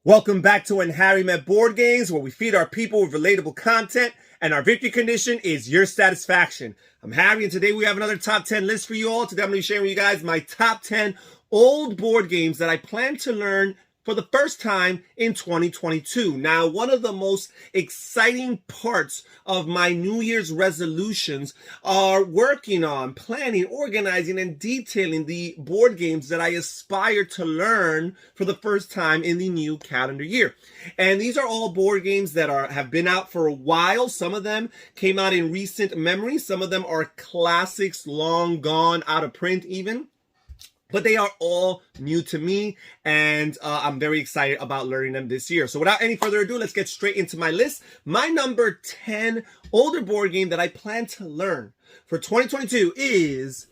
Welcome back to When Harry Met Board Games, where we feed our people with relatable content, and our victory condition is your satisfaction. I'm Harry, and today we have another top 10 list for you all. Today I'm going to be sharing with you guys my top 10 old board games that I plan to learn for the first time in 2022. Now, one of the most exciting parts of my New Year's resolutions are working on, planning, organizing, and detailing the board games that I aspire to learn for the first time in the new calendar year. And these are all board games that have been out for a while. Some of them came out in recent memory. Some of them are classics, long gone, out of print even. But they are all new to me, and I'm very excited about learning them this year. So without any further ado, let's get straight into my list. My number 10 older board game that I plan to learn for 2022 is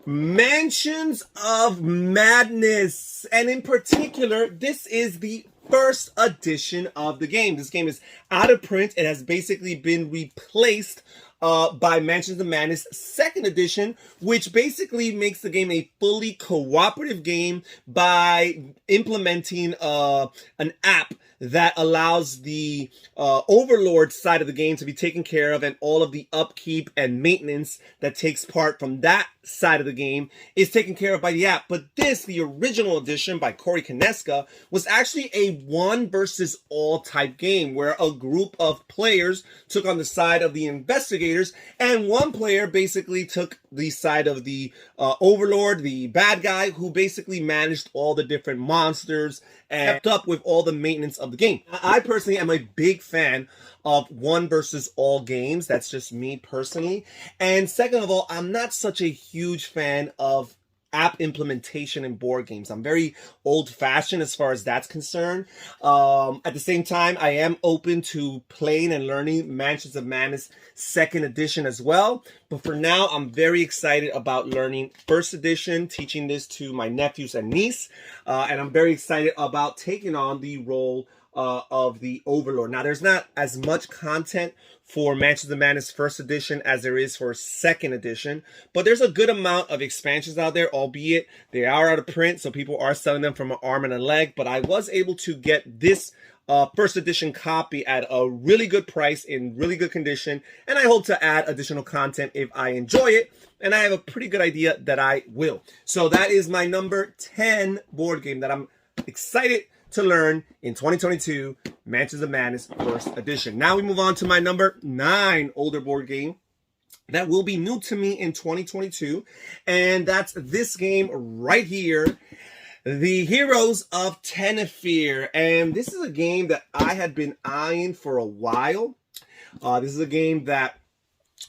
Mansions of Madness. And in particular, this is the first edition of the game. This game is out of print. It has basically been replaced by Mansions of Madness second edition, which basically makes the game a fully cooperative game by implementing an app that allows the overlord side of the game to be taken care of, and all of the upkeep and maintenance that takes part from that side of the game is taken care of by the app. But this, the original edition by Corey Kineska, was actually a one versus all type game where a group of players took on the side of the investigators, and one player basically took the side of the overlord, the bad guy, who basically managed all the different monsters and kept up with all the maintenance of the game. I personally am a big fan of one versus all games. That's just me personally. And second of all, I'm not such a huge fan of app implementation in board games. I'm very old-fashioned as far as that's concerned. At the same time, I am open to playing and learning Mansions of Madness second edition as well. But for now, I'm very excited about learning first edition, teaching this to my nephews and niece. And I'm very excited about taking on the role of the Overlord. Now, there's not as much content for Mansions of Madness first edition as there is for second edition, but there's a good amount of expansions out there, albeit they are out of print, so people are selling them from an arm and a leg. But I was able to get this first edition copy at a really good price, in really good condition, and I hope to add additional content if I enjoy it, and I have a pretty good idea that I will. So that is my number 10 board game that I'm excited to learn in 2022, Mansions of Madness first edition. Now we move on to my number 9 older board game that will be new to me in 2022, and that's this game right here, the Heroes of Tenefir. And this is a game that I had been eyeing for a while. This is a game that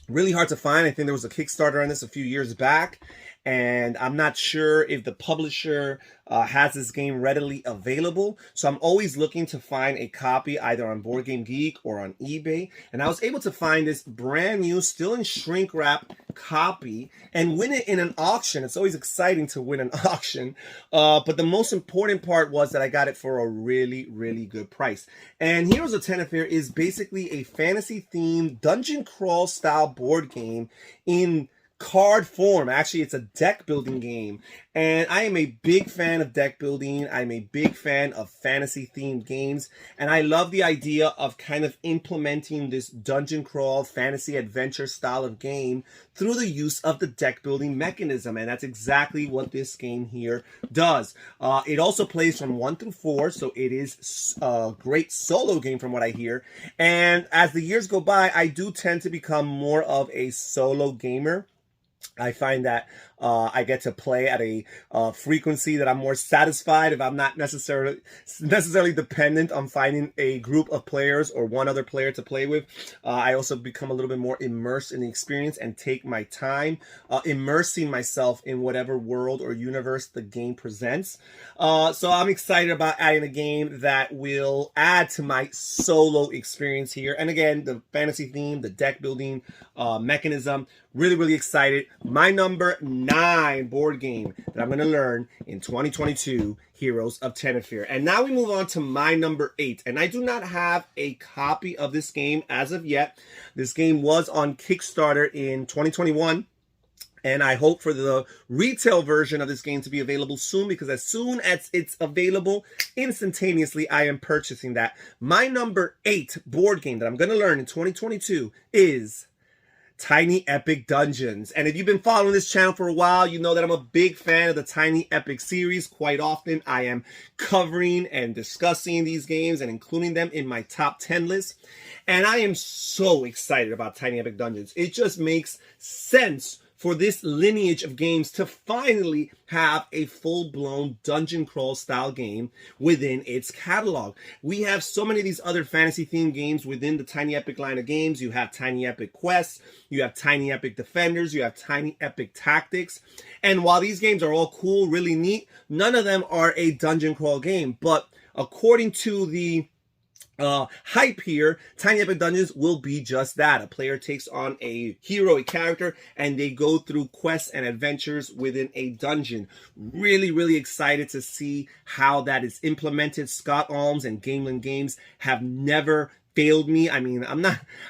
really hard to find. I think there was a Kickstarter on this a few years back, and I'm not sure if the publisher has this game readily available. So I'm always looking to find a copy either on Board Game Geek or on eBay. And I was able to find this brand new, still in shrink wrap copy and win it in an auction. It's always exciting to win an auction. But the most important part was that I got it for a really, really good price. And Heroes of Tenefir is basically a fantasy-themed dungeon crawl style board game in card form. Actually, it's a deck building game, and I am a big fan of deck building. I'm a big fan of fantasy themed games, and I love the idea of kind of implementing this dungeon crawl fantasy adventure style of game through the use of the deck building mechanism, and that's exactly what this game here does. It also plays from 1 through 4, so it is a great solo game from what I hear. And as the years go by, I do tend to become more of a solo gamer. I find that I get to play at a frequency that I'm more satisfied if I'm not necessarily dependent on finding a group of players or one other player to play with. I also become a little bit more immersed in the experience and take my time immersing myself in whatever world or universe the game presents. So I'm excited about adding a game that will add to my solo experience here. And again, the fantasy theme, the deck building mechanism, really, really excited. My number 9 board game that I'm going to learn in 2022, Heroes of Tenefir. And now we move on to my number 8. And I do not have a copy of this game as of yet. This game was on Kickstarter in 2021. And I hope for the retail version of this game to be available soon, because as soon as it's available, instantaneously, I am purchasing that. My number 8 board game that I'm going to learn in 2022 is Tiny Epic Dungeons. And if you've been following this channel for a while, you know that I'm a big fan of the Tiny Epic series. Quite often, I am covering and discussing these games and including them in my top 10 list. And I am so excited about Tiny Epic Dungeons. It just makes sense for this lineage of games to finally have a full-blown dungeon crawl style game within its catalog. We have so many of these other fantasy-themed games within the Tiny Epic line of games. You have Tiny Epic Quests, you have Tiny Epic Defenders, you have Tiny Epic Tactics. And while these games are all cool, really neat, none of them are a dungeon crawl game. But according to the hype here, Tiny Epic Dungeons will be just that. A player takes on a hero, a character, and they go through quests and adventures within a dungeon. Really, really excited to see how that is implemented. Scott Alms and Gameland Games have never failed me. I mean, I'm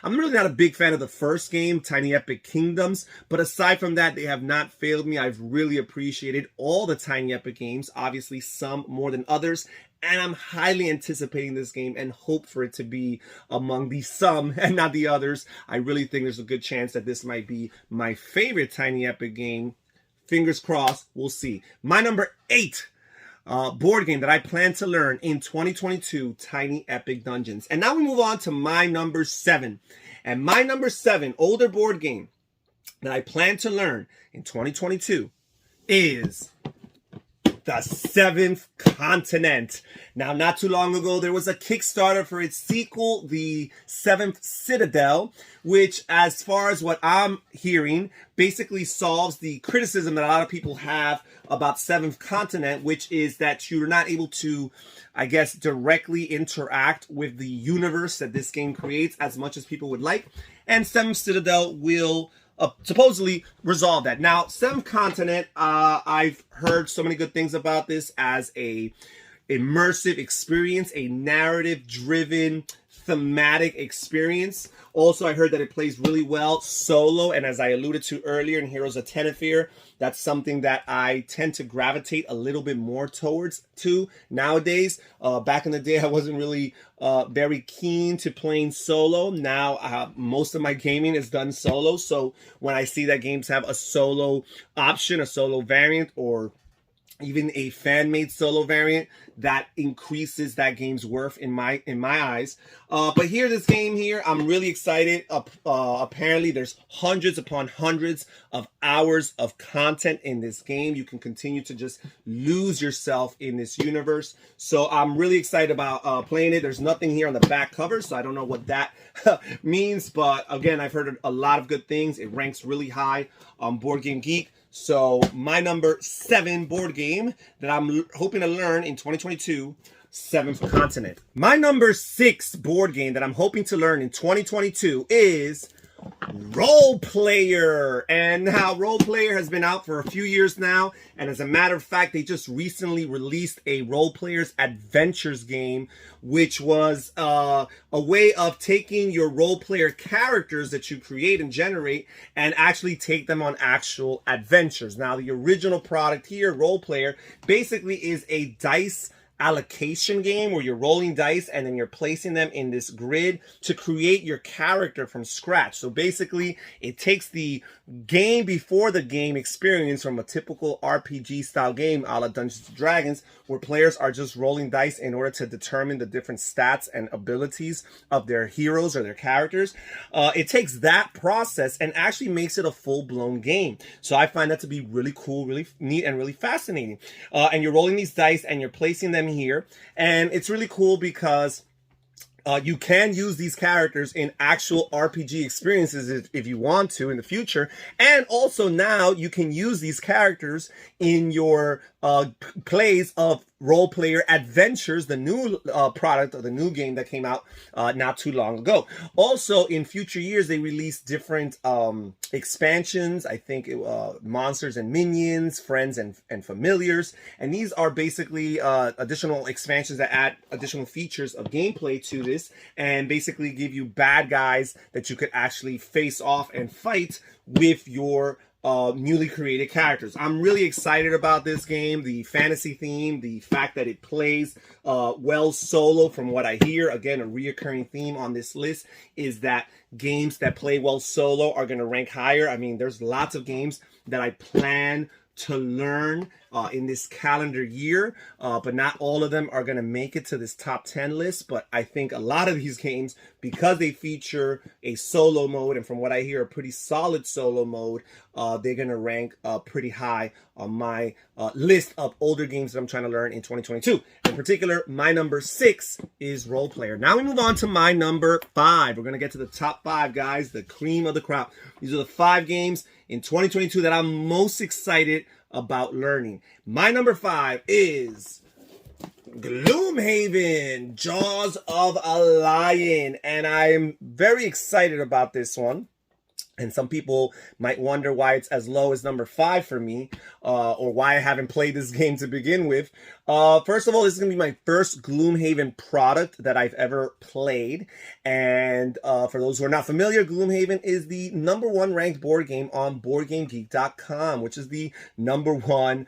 really not a big fan of the first game, Tiny Epic Kingdoms, but aside from that, they have not failed me. I've really appreciated all the Tiny Epic games, obviously some more than others, and I'm highly anticipating this game and hope for it to be among the some and not the others. I really think there's a good chance that this might be my favorite Tiny Epic game. Fingers crossed, we'll see. My number 8 board game that I plan to learn in 2022, Tiny Epic Dungeons. And now we move on to my number 7. And my number 7 older board game that I plan to learn in 2022 is The Seventh Continent. Now, not too long ago, there was a Kickstarter for its sequel, The Seventh Citadel, which, as far as what I'm hearing, basically solves the criticism that a lot of people have about Seventh Continent, which is that you're not able to, I guess, directly interact with the universe that this game creates as much as people would like. And Seventh Citadel will supposedly resolve that. Now, Seventh Continent, I've heard so many good things about this as a immersive experience, a narrative-driven, thematic experience. Also, I heard that it plays really well solo, and as I alluded to earlier in Heroes of Tenefir, that's something that I tend to gravitate a little bit more towards nowadays. Back in the day, I wasn't really very keen to playing solo. Now, most of my gaming is done solo, so when I see that games have a solo option, a solo variant, or even a fan-made solo variant, that increases that game's worth in my eyes. But here, this game here, I'm really excited. Apparently, there's hundreds upon hundreds of hours of content in this game. You can continue to just lose yourself in this universe. So I'm really excited about playing it. There's nothing here on the back cover, so I don't know what that means. But again, I've heard a lot of good things. It ranks really high on Board Game Geek. So my number 7 board game that I'm hoping to learn in 2022, Seventh Continent. My number 6 board game that I'm hoping to learn in 2022 is Role Player. And now Role Player has been out for a few years now, and as a matter of fact, they just recently released a Role Player's Adventures game, which was a way of taking your role player characters that you create and generate and actually take them on actual adventures. Now, the original product here, Role Player, basically is a dice allocation game where you're rolling dice and then you're placing them in this grid to create your character from scratch. So basically, it takes the game before the game experience from a typical RPG style game a la Dungeons & Dragons, where players are just rolling dice in order to determine the different stats and abilities of their heroes or their characters. It takes that process and actually makes it a full-blown game. So I find that to be really cool, really neat, and really fascinating. And you're rolling these dice and you're placing them here, and it's really cool because you can use these characters in actual RPG experiences if you want to in the future. And also now you can use these characters in your plays of Role Player Adventures, the new product or the new game that came out not too long ago. Also, in future years, they released different expansions. I think Monsters and Minions, Friends and Familiars. And these are basically additional expansions that add additional features of gameplay to this and basically give you bad guys that you could actually face off and fight with your newly created characters. I'm really excited about this game, the fantasy theme, the fact that it plays well solo from what I hear. Again, a reoccurring theme on this list is that games that play well solo are going to rank higher. I mean, there's lots of games that I plan to learn in this calendar year, but not all of them are going to make it to this top 10 list. But I think a lot of these games, because they feature a solo mode, and from what I hear, a pretty solid solo mode, they're going to rank pretty high on my list of older games that I'm trying to learn in 2022. In particular, my number 6 is Role Player. Now we move on to my number 5. We're going to get to the top 5, guys, the cream of the crop. These are the 5 games in 2022 that I'm most excited about learning. My number 5 is Gloomhaven, Jaws of a Lion, and I'm very excited about this one. And some people might wonder why it's as low as number 5 for me, or why I haven't played this game to begin with. First of all, this is going to be my first Gloomhaven product that I've ever played. And for those who are not familiar, Gloomhaven is the #1 ranked board game on BoardGameGeek.com, which is the #1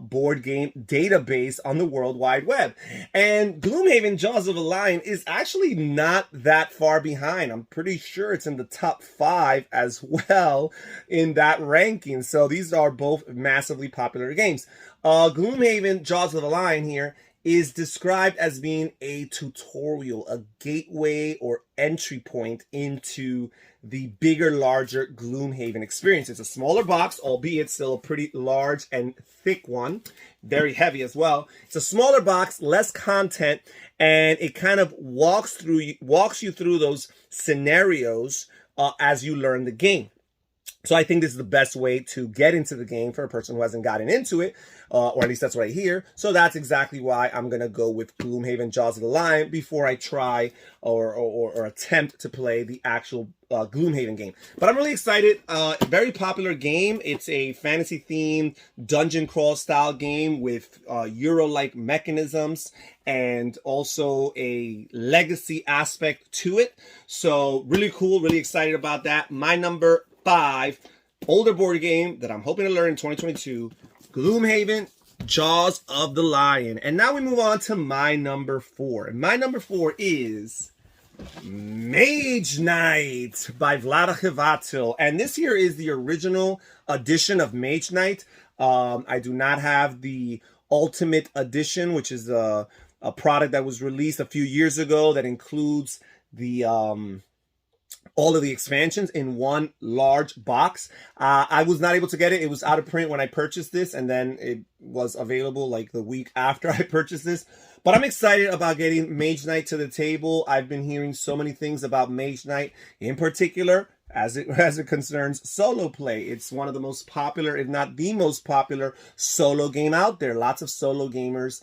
board game database on the World Wide Web. And Gloomhaven, Jaws of a Lion is actually not that far behind. I'm pretty sure it's in the top 5 as well in that ranking. So these are both massively popular games. Gloomhaven, Jaws of the Lion here is described as being a tutorial, a gateway or entry point into the bigger, larger Gloomhaven experience. It's a smaller box, albeit still a pretty large and thick one, very heavy as well. It's a smaller box, less content, and it kind of walks you through those scenarios as you learn the game. So I think this is the best way to get into the game for a person who hasn't gotten into it, or at least that's what I hear. So that's exactly why I'm going to go with Gloomhaven, Jaws of the Lion before I try or attempt to play the actual Gloomhaven game. But I'm really excited. Very popular game. It's a fantasy-themed dungeon crawl style game with Euro-like mechanisms and also a legacy aspect to it. So really cool, really excited about that. My number 5 older board game that I'm hoping to learn in 2022, Gloomhaven, Jaws of the Lion. And now we move on to my number 4. And my number 4 is Mage Knight by Vlaada Chvátil. And this here is the original edition of Mage Knight. I do not have the Ultimate Edition, which is a product that was released a few years ago that includes the all of the expansions in one large box. I was not able to get it. It was out of print when I purchased this, and then it was available like the week after I purchased this. But I'm excited about getting Mage Knight to the table. I've been hearing so many things about Mage Knight, in particular, as it concerns solo play. It's one of the most popular, if not the most popular, solo game out there. Lots of solo gamers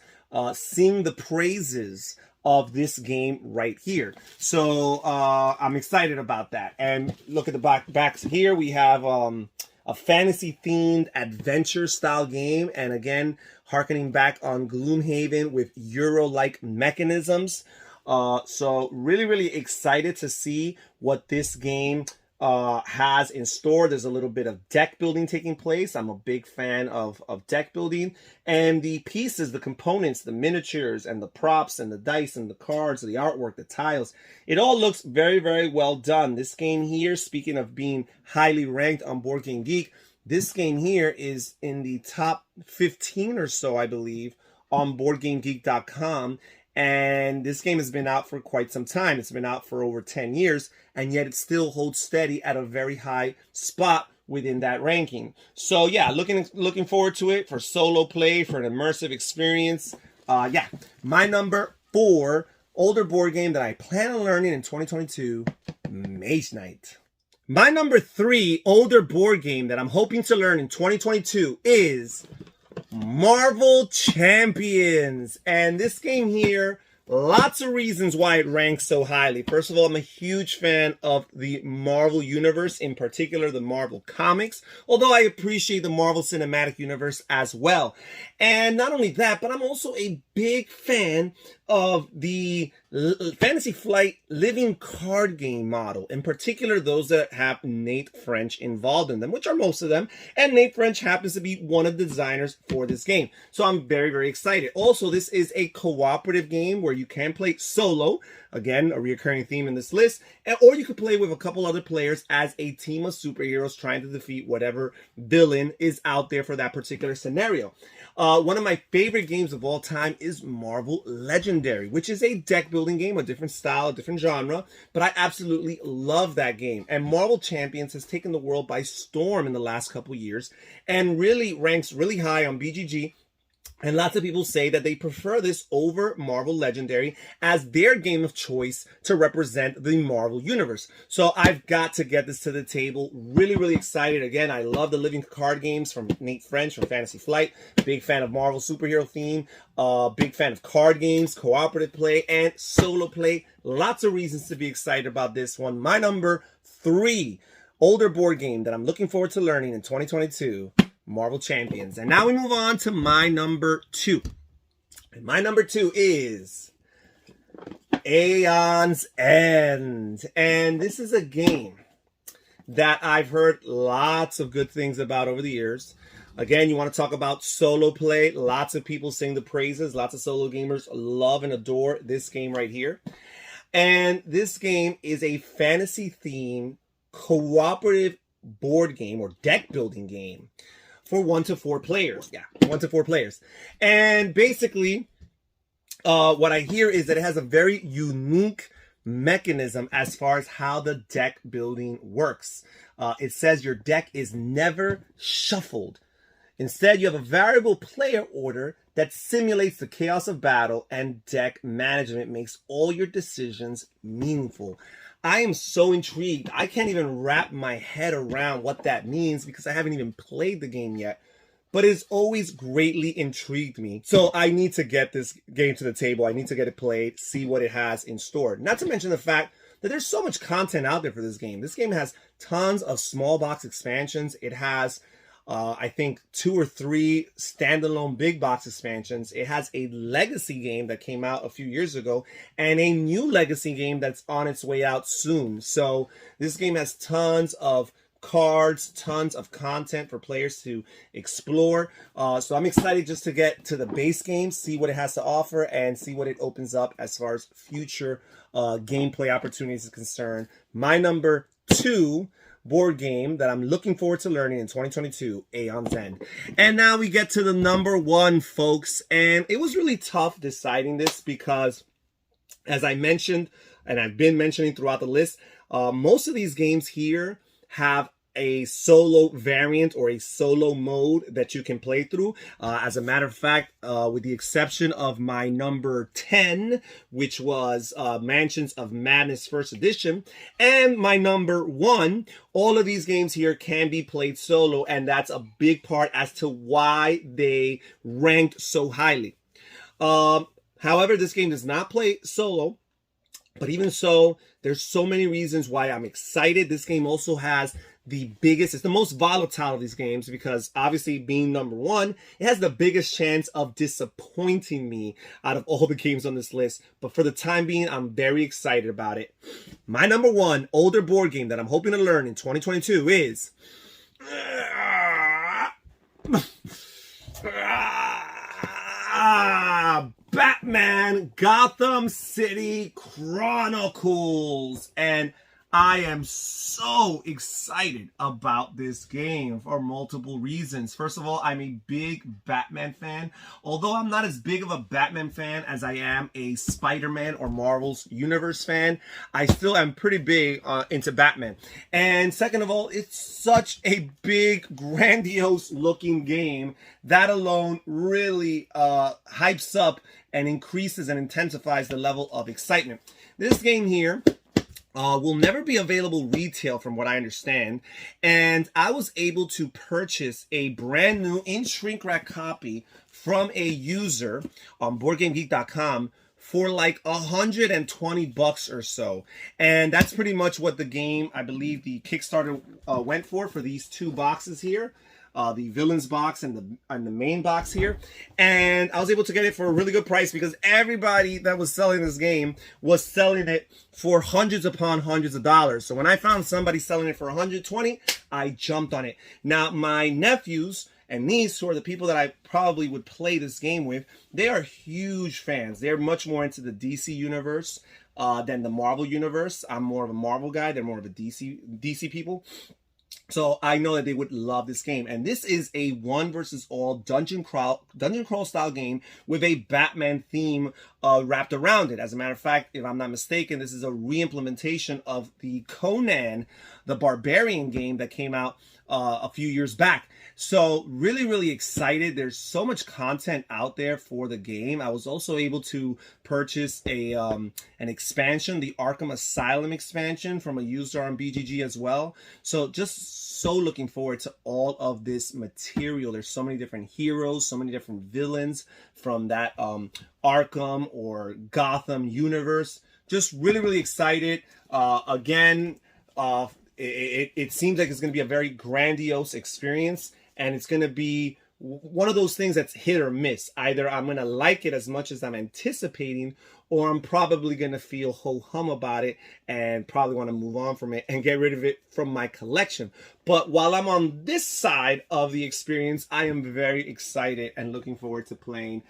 sing the praises of this game right here. So I'm excited about that. And look at the backs here. We have a fantasy-themed adventure-style game. And again, harkening back on Gloomhaven with Euro-like mechanisms. So really, really excited to see what this game has in store. There's a little bit of deck building taking place. I'm a big fan of deck building, and the pieces, the components, the miniatures and the props and the dice and the cards, the artwork, the tiles, it all looks very, very well done. This game here, speaking of being highly ranked on Board Game Geek, this game here is in the top 15 or so, I believe, on BoardGameGeek.com. And this game has been out for quite some time. It's been out for over 10 years, and yet it still holds steady at a very high spot within that ranking. So yeah, looking forward to it for solo play, for an immersive experience. Yeah, my number 4 older board game that I plan on learning in 2022, Mage Knight. My number 3 older board game that I'm hoping to learn in 2022 is Marvel Champions. And this game here Lots of reasons why it ranks so highly. First of all, I'm a huge fan of the Marvel Universe, in particular the Marvel Comics, although I appreciate the Marvel Cinematic Universe as well. And not only that, but I'm also a big fan of the Fantasy Flight living card game model, in particular those that have Nate French involved in them, which are most of them, and Nate French happens to be one of the designers for this game. So I'm very, very excited. Also, this is a cooperative game where you can play solo, again, a recurring theme in this list, or you could play with a couple other players as a team of superheroes trying to defeat whatever villain is out there for that particular scenario. One of my favorite games of all time is Marvel Legendary, which is a deck building game, a different style, a different genre, but I absolutely love that game. And Marvel Champions has taken the world by storm in the last couple years and really ranks really high on BGG. And lots of people say that they prefer this over Marvel Legendary as their game of choice to represent the Marvel Universe. So I've got to get this to the table. Really, really excited. Again, I love the living card games from Nate French from Fantasy Flight. Big fan of Marvel superhero theme. Big fan of card games, cooperative play, and solo play. Lots of reasons to be excited about this one. My number 3 older board game that I'm looking forward to learning in 2022. Marvel Champions. And now we move on to my number 2. And my number 2 is Aeons End. And this is a game that I've heard lots of good things about over the years. Again, you want to talk about solo play. Lots of people sing the praises. Lots of solo gamers love and adore this game right here. And this game is a fantasy-themed cooperative board game or deck building game for 1 to 4 players. Yeah, 1 to 4 players. And basically, what I hear is that it has a very unique mechanism as far as how the deck building works. It says your deck is never shuffled. Instead, you have a variable player order that simulates the chaos of battle, and deck management makes all your decisions meaningful. I am so intrigued. I can't even wrap my head around what that means because I haven't even played the game yet. But it's always greatly intrigued me. So I need to get this game to the table. I need to get it played, see what it has in store. Not to mention the fact that there's so much content out there for this game. This game has tons of small box expansions. It has I think 2 or 3 standalone big box expansions. It has a legacy game that came out a few years ago and a new legacy game that's on its way out soon. So this game has tons of cards, tons of content for players to explore. So I'm excited just to get to the base game, see what it has to offer, and see what it opens up as far as future gameplay opportunities is concerned. My number 2 board game that I'm looking forward to learning in 2022, Aeons End. And now we get to the number 1, folks. And it was really tough deciding this because, as I mentioned, and I've been mentioning throughout the list, most of these games here have a solo variant or a solo mode that you can play through. As a matter of fact, with the exception of my number 10, which was Mansions of Madness First Edition, and my number 1, all of these games here can be played solo, and that's a big part as to why they ranked so highly. However, this game does not play solo, but even so, there's so many reasons why I'm excited. This game also has the biggest, it's the most volatile of these games because obviously being number 1, it has the biggest chance of disappointing me out of all the games on this list. But for the time being, I'm very excited about it. My number 1 older board game that I'm hoping to learn in 2022 is Batman Gotham City Chronicles. And I am so excited about this game for multiple reasons. First of all, I'm a big Batman fan. Although I'm not as big of a Batman fan as I am a Spider-Man or Marvel's Universe fan, I still am pretty big into Batman. And second of all, it's such a big, grandiose looking game. That alone really hypes up and increases and intensifies the level of excitement. This game here will never be available retail from what I understand. And I was able to purchase a brand new in shrink wrap copy from a user on BoardGameGeek.com for like $120 or so. And that's pretty much what the game, I believe the Kickstarter went for these two boxes here. The villains box and the main box here, and I was able to get it for a really good price because everybody that was selling this game was selling it for hundreds upon hundreds of dollars. So when I found somebody selling it for 120, I jumped on it. Now my nephews and niece, who are the people that I probably would play this game with, they are huge fans. They're much more into the DC universe than the Marvel universe. I'm more of a Marvel guy. They're more of a DC people. So I know that they would love this game. And this is a one versus all dungeon crawl style game with a Batman theme wrapped around it. As a matter of fact, if I'm not mistaken, this is a re-implementation of the Conan the Barbarian game that came out a few years back. So really excited. There's so much content out there for the game. I was also able to purchase an expansion, the Arkham Asylum expansion, from a user on BGG as well. So just so looking forward to all of this material. There's so many different heroes, so many different villains from that Arkham or Gotham universe. Just really excited. Again, it seems like it's going to be a very grandiose experience, and it's going to be one of those things that's hit or miss. Either I'm going to like it as much as I'm anticipating, or I'm probably going to feel ho-hum about it and probably want to move on from it and get rid of it from my collection. But while I'm on this side of the experience, I am very excited and looking forward to playing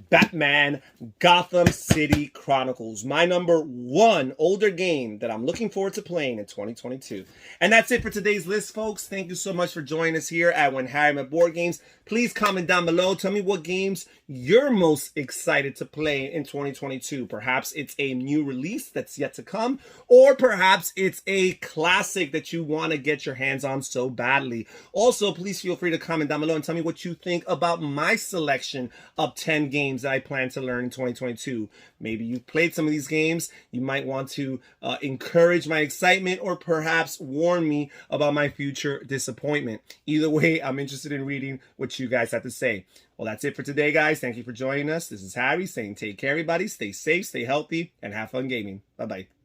Batman Gotham City Chronicles, my #1 older game that I'm looking forward to playing in 2022. And that's it for today's list, folks. Thank you so much for joining us here at When Harry Met Board Games. Please comment down below. Tell me what games you're most excited to play in 2022. Perhaps it's a new release that's yet to come, or perhaps it's a classic that you want to get your hands on so badly. Also, please feel free to comment down below and tell me what you think about my selection of 10 games that I plan to learn in 2022. Maybe you've played some of these games. You might want to encourage my excitement, or perhaps warn me about my future disappointment. Either way, I'm interested in reading what you guys have to say. Well, that's it for today, guys. Thank you for joining us. This is Harry saying take care, everybody. Stay safe, stay healthy, and have fun gaming. Bye-bye.